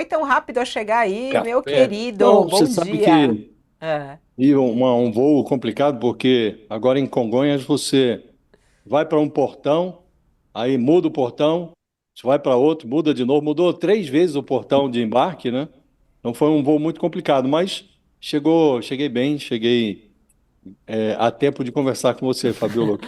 Foi tão rápido a chegar aí, meu Café. querido. Não, Bom você sabe dia. que Ah. um voo complicado, porque agora em Congonhas você vai para um portão, aí muda o portão, você vai para outro, muda de novo, mudou 3 vezes o portão de embarque, né? Então foi um voo muito complicado, mas cheguei bem, cheguei a tempo de conversar com você, Fabiola,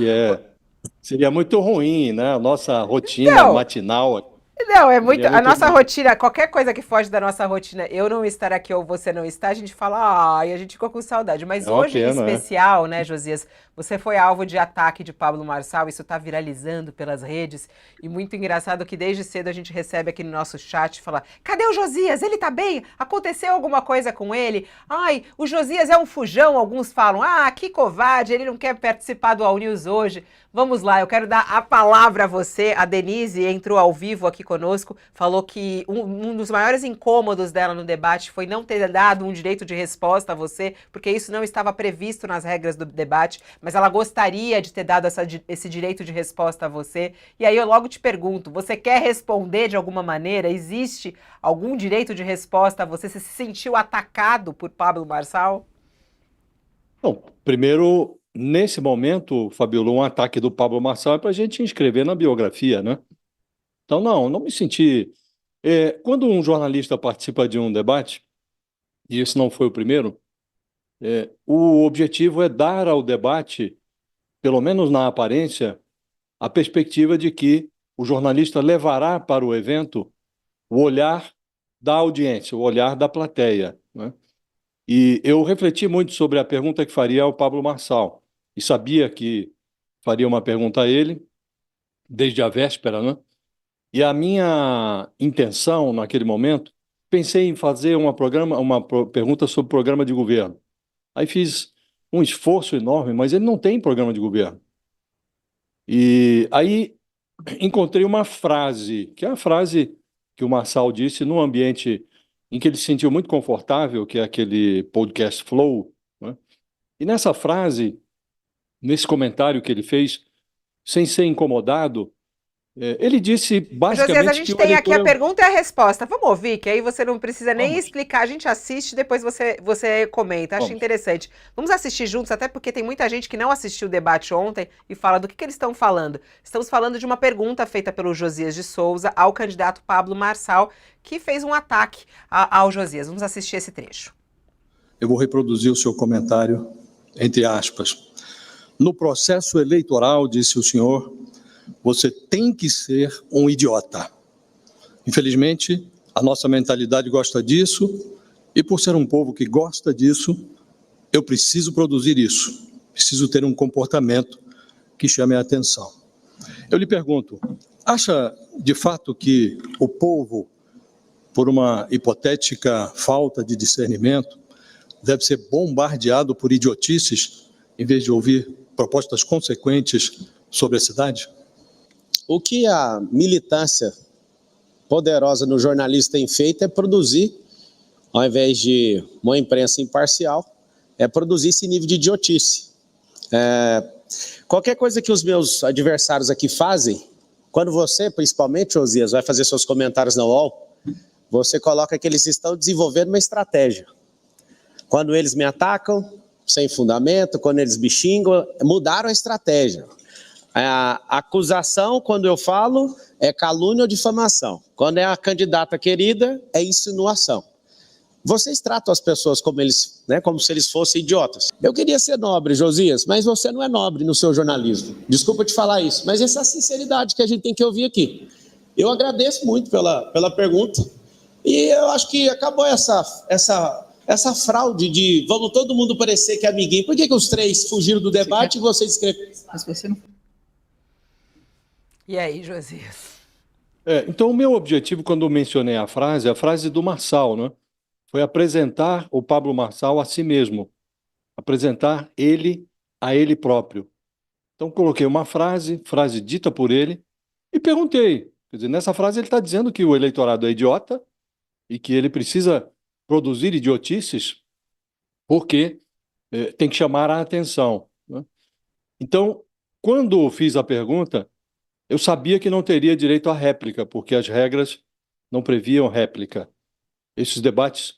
seria muito ruim, né? A nossa rotina Então, matinal não, é muito. seria A muito nossa ruim. rotina, qualquer coisa que foge da nossa rotina, eu não estar aqui ou você não estar, a gente fala, ai, a gente ficou com saudade. É Mas uma hoje em pena, né? especial, né, Josias, você foi alvo de ataque de Pablo Marçal, isso tá viralizando pelas redes. E muito engraçado que desde cedo a gente recebe aqui no nosso chat, fala, cadê o Josias? Ele tá bem? Aconteceu alguma coisa com ele? Ai, o Josias é um fujão, alguns falam, ah, que covarde, ele não quer participar do All News hoje. Vamos lá, eu quero dar a palavra a você. A Denise entrou ao vivo aqui conosco, falou que um dos maiores incômodos dela no debate foi não ter dado um direito de resposta a você, porque isso não estava previsto nas regras do debate, mas ela gostaria de ter dado esse direito de resposta a você. E aí eu logo te pergunto, você quer responder de alguma maneira? Existe algum direito de resposta a você? Você se sentiu atacado por Pablo Marçal? Bom, primeiro, nesse momento, Fabiola, um ataque do Pablo Marçal é para a gente inscrever na biografia, né? Então, não me senti. Quando um jornalista participa de um debate, e esse não foi o primeiro, o objetivo é dar ao debate, pelo menos na aparência, a perspectiva de que o jornalista levará para o evento o olhar da audiência, o olhar da plateia, né? E eu refleti muito sobre a pergunta que faria ao Pablo Marçal, e sabia que faria uma pergunta a ele, desde a véspera, né? E a minha intenção, naquele momento, pensei em fazer pergunta sobre programa de governo. Aí fiz um esforço enorme, mas ele não tem programa de governo. E aí encontrei uma frase, que é a frase que o Marçal disse num ambiente em que ele se sentiu muito confortável, que é aquele podcast Flow, né? E nessa frase, nesse comentário que ele fez, sem ser incomodado, ele disse Josias, a basicamente que gente o tem aqui eleitor a é. pergunta e a resposta. Vamos ouvir, que aí você não precisa nem Vamos, explicar. A gente assiste, depois você comenta. Acho vamos. interessante. Vamos assistir juntos, até porque tem muita gente que não assistiu o debate ontem e fala do que eles estão falando. Estamos falando de uma pergunta feita pelo Josias de Souza ao candidato Pablo Marçal, que fez um ataque ao Josias. Vamos assistir esse trecho. Eu vou reproduzir o seu comentário, entre aspas. No processo eleitoral, disse o senhor, você tem que ser um idiota. Infelizmente, a nossa mentalidade gosta disso, e por ser um povo que gosta disso, eu preciso produzir isso. Preciso ter um comportamento que chame a atenção. Eu lhe pergunto, acha de fato que o povo, por uma hipotética falta de discernimento, deve ser bombardeado por idiotices em vez de ouvir propostas consequentes sobre a cidade? O que a militância poderosa no jornalista tem feito é produzir, ao invés de uma imprensa imparcial, é produzir esse nível de idiotice. Qualquer coisa que os meus adversários aqui fazem, quando você, principalmente, Josias, vai fazer seus comentários na UOL, você coloca que eles estão desenvolvendo uma estratégia. Quando eles me atacam, sem fundamento, quando eles me xingam, mudaram a estratégia. A acusação, quando eu falo, é calúnia ou difamação. Quando é a candidata querida, é insinuação. Vocês tratam as pessoas como eles, né, como se eles fossem idiotas. Eu queria ser nobre, Josias, mas você não é nobre no seu jornalismo. Desculpa te falar isso, mas essa é a sinceridade que a gente tem que ouvir aqui. Eu agradeço muito pela pergunta e eu acho que acabou essa fraude de vamos todo mundo parecer que é amiguinho. Por que os três fugiram do debate e você escreveu? Mas você não. E aí, Josias? Então, o meu objetivo, quando eu mencionei a frase do Marçal, né, foi apresentar o Pablo Marçal a si mesmo, apresentar ele a ele próprio. Então, coloquei uma frase dita por ele, e perguntei. Quer dizer, nessa frase ele está dizendo que o eleitorado é idiota e que ele precisa produzir idiotices porque tem que chamar a atenção, né? Então, quando fiz a pergunta, eu sabia que não teria direito à réplica, porque as regras não previam réplica. Esses debates,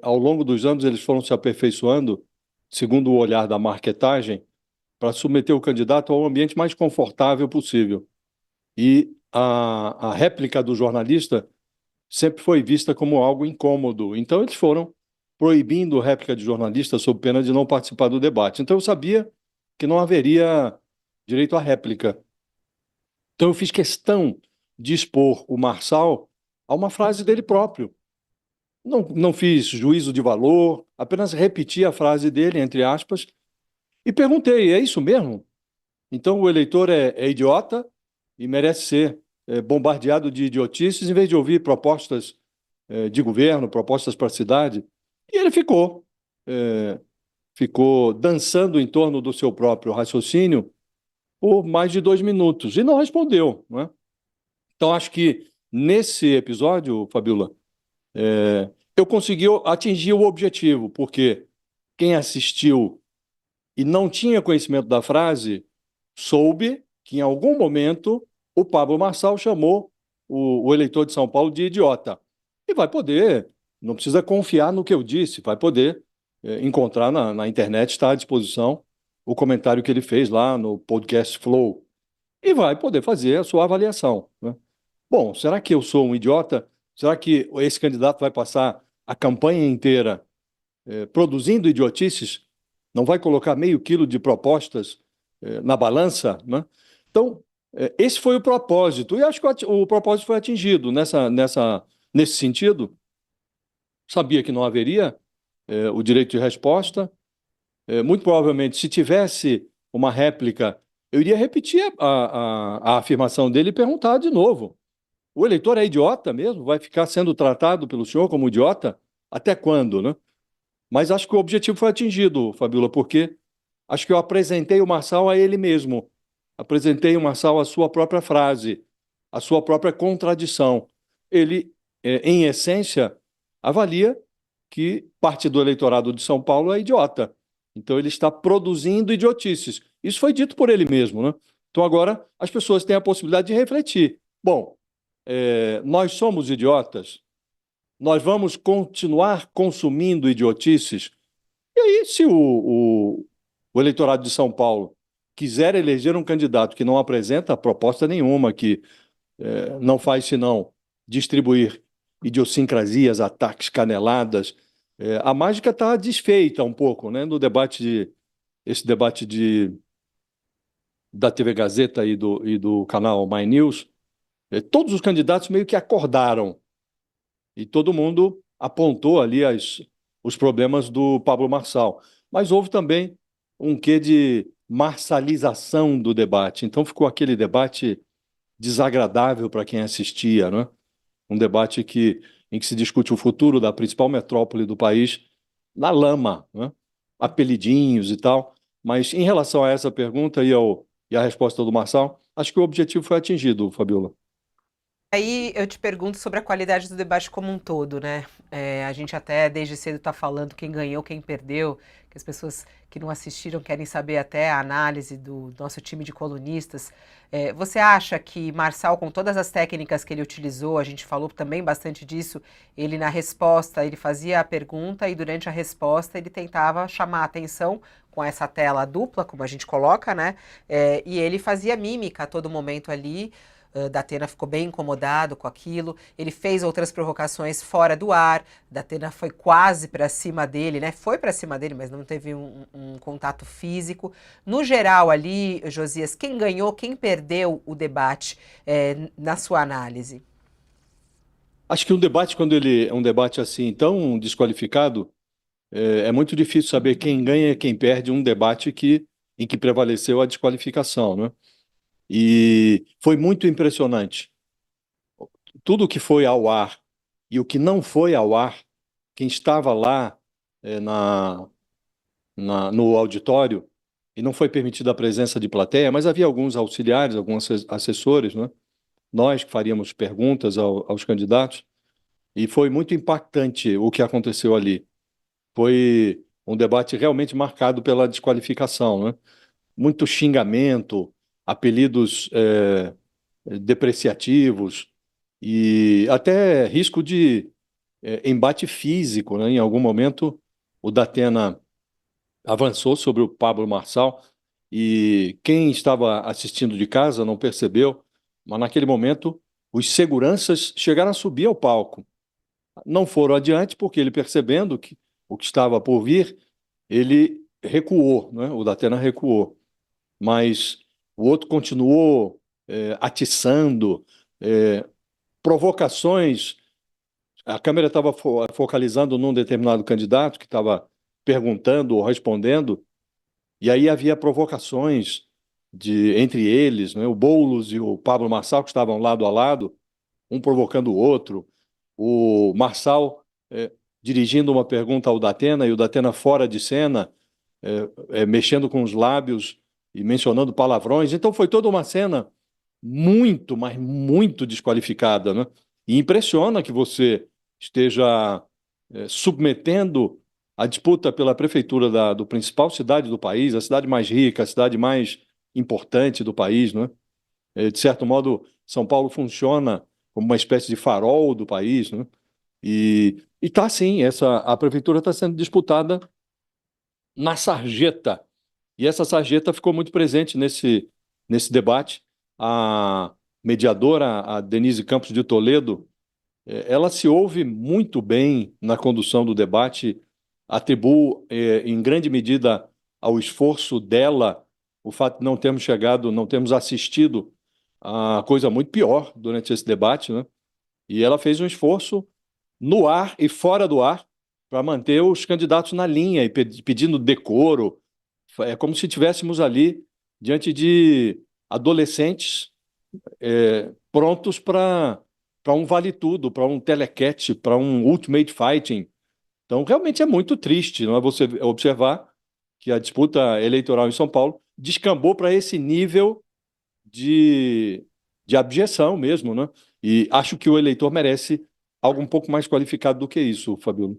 ao longo dos anos, eles foram se aperfeiçoando, segundo o olhar da marketagem, para submeter o candidato ao ambiente mais confortável possível. E a réplica do jornalista sempre foi vista como algo incômodo. Então, eles foram proibindo réplica de jornalista sob pena de não participar do debate. Então, eu sabia que não haveria direito à réplica. Então, eu fiz questão de expor o Marçal a uma frase dele próprio. Não fiz juízo de valor, apenas repeti a frase dele, entre aspas, e perguntei: é isso mesmo? Então, o eleitor é idiota e merece ser bombardeado de idiotices em vez de ouvir propostas de governo, propostas para a cidade. E ele ficou dançando em torno do seu próprio raciocínio por mais de 2 minutos e não respondeu, né? Então, acho que nesse episódio, Fabiola, eu consegui atingir o objetivo, porque quem assistiu e não tinha conhecimento da frase soube que em algum momento o Pablo Marçal chamou o eleitor de São Paulo de idiota. E vai poder, não precisa confiar no que eu disse, vai poder encontrar na internet, está à disposição o comentário que ele fez lá no podcast Flow. E vai poder fazer a sua avaliação, né? Bom, será que eu sou um idiota? Será que esse candidato vai passar a campanha inteira produzindo idiotices? Não vai colocar meio quilo de propostas na balança, né? Então, esse foi o propósito, e acho que o propósito foi atingido nesse sentido. Sabia que não haveria o direito de resposta. Muito provavelmente, se tivesse uma réplica, eu iria repetir a afirmação dele e perguntar de novo: o eleitor é idiota mesmo? Vai ficar sendo tratado pelo senhor como idiota? Até quando, né? Mas acho que o objetivo foi atingido, Fabiola, porque acho que eu apresentei o Marçal a ele mesmo. Apresentei o Marçal a sua própria frase, a sua própria contradição. Ele, em essência, avalia que parte do eleitorado de São Paulo é idiota. Então, ele está produzindo idiotices. Isso foi dito por ele mesmo, né? Então, agora, as pessoas têm a possibilidade de refletir. Bom, nós somos idiotas? Nós vamos continuar consumindo idiotices? E aí, se o eleitorado de São Paulo quiser eleger um candidato que não apresenta proposta nenhuma, que não faz senão distribuir idiosincrasias, ataques, caneladas, a mágica está desfeita um pouco, né, no esse debate da TV Gazeta e do canal My News. Todos os candidatos meio que acordaram e todo mundo apontou ali os problemas do Pablo Marçal. Mas houve também um quê de marçalização do debate. Então ficou aquele debate desagradável para quem assistia, né? Um debate em que se discute o futuro da principal metrópole do país na lama, né? Apelidinhos e tal. Mas em relação a essa pergunta e a resposta do Marçal, acho que o objetivo foi atingido, Fabiola. Aí eu te pergunto sobre a qualidade do debate como um todo, né? A gente até desde cedo está falando quem ganhou, quem perdeu, que as pessoas que não assistiram querem saber até a análise do nosso time de colunistas. Você acha que Marçal, com todas as técnicas que ele utilizou, a gente falou também bastante disso, ele na resposta, ele fazia a pergunta e durante a resposta ele tentava chamar a atenção com essa tela dupla, como a gente coloca, né? E ele fazia mímica a todo momento ali. Datena ficou bem incomodado com aquilo. Ele fez outras provocações fora do ar. Datena foi quase para cima dele, né? Foi para cima dele, mas não teve um contato físico. No geral ali, Josias, quem ganhou, quem perdeu o debate na sua análise? Acho que um debate, quando ele é um debate assim tão desqualificado, é muito difícil saber quem ganha e quem perde um debate em que prevaleceu a desqualificação, né? E foi muito impressionante. Tudo o que foi ao ar e o que não foi ao ar, quem estava lá no auditório, e não foi permitida a presença de plateia, mas havia alguns auxiliares, alguns assessores, né? Nós que faríamos perguntas aos candidatos, e foi muito impactante o que aconteceu ali. Foi um debate realmente marcado pela desqualificação, né? Muito xingamento, apelidos depreciativos e até risco de embate físico, né? Em algum momento, o Datena avançou sobre o Pablo Marçal e quem estava assistindo de casa não percebeu, mas naquele momento os seguranças chegaram a subir ao palco. Não foram adiante porque ele, percebendo que o que estava por vir, ele recuou, né? O Datena recuou. Mas o outro continuou atiçando, provocações. A câmera estava focalizando num determinado candidato que estava perguntando ou respondendo, e aí havia provocações entre eles, né? O Boulos e o Pablo Marçal, que estavam lado a lado, um provocando o outro, o Marçal dirigindo uma pergunta ao Datena e o Datena fora de cena, mexendo com os lábios e mencionando palavrões. Então foi toda uma cena muito, mas muito desqualificada, né? E impressiona que você esteja submetendo a disputa pela prefeitura do principal cidade do país, a cidade mais rica, a cidade mais importante do país, né? De certo modo, São Paulo funciona como uma espécie de farol do país, né? E está sim, a prefeitura está sendo disputada na sarjeta. E essa sarjeta ficou muito presente nesse debate. A mediadora, a Denise Campos de Toledo, ela se ouve muito bem na condução do debate, atribuo em grande medida ao esforço dela o fato de não termos chegado, não termos assistido a coisa muito pior durante esse debate, né? E ela fez um esforço no ar e fora do ar para manter os candidatos na linha e pedindo decoro. É como se estivéssemos ali diante de adolescentes prontos para um vale tudo, para um telecat, para um ultimate fighting. Então, realmente é muito triste, não é, você observar que a disputa eleitoral em São Paulo descambou para esse nível de, de abjeção mesmo, né? E acho que o eleitor merece algo um pouco mais qualificado do que isso, Fabiola.